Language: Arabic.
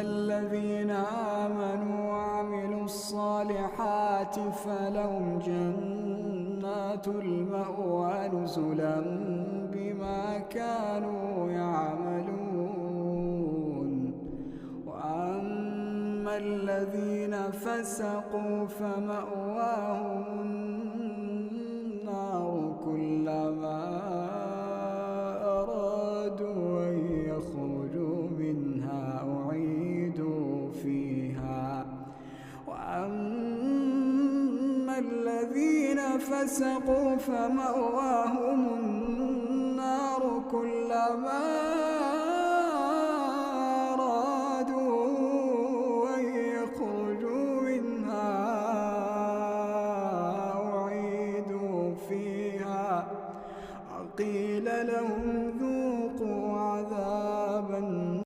الذين آمنوا وعملوا الصالحات فلهم جنات المأوى نزلا بما كانوا يعملون. وأما الذين فسقوا فمأواهم النار كلما أرادوا أن يخرجوا منها أعيدوا فيها. وأما الذين فسقوا فمأواهم النار كلما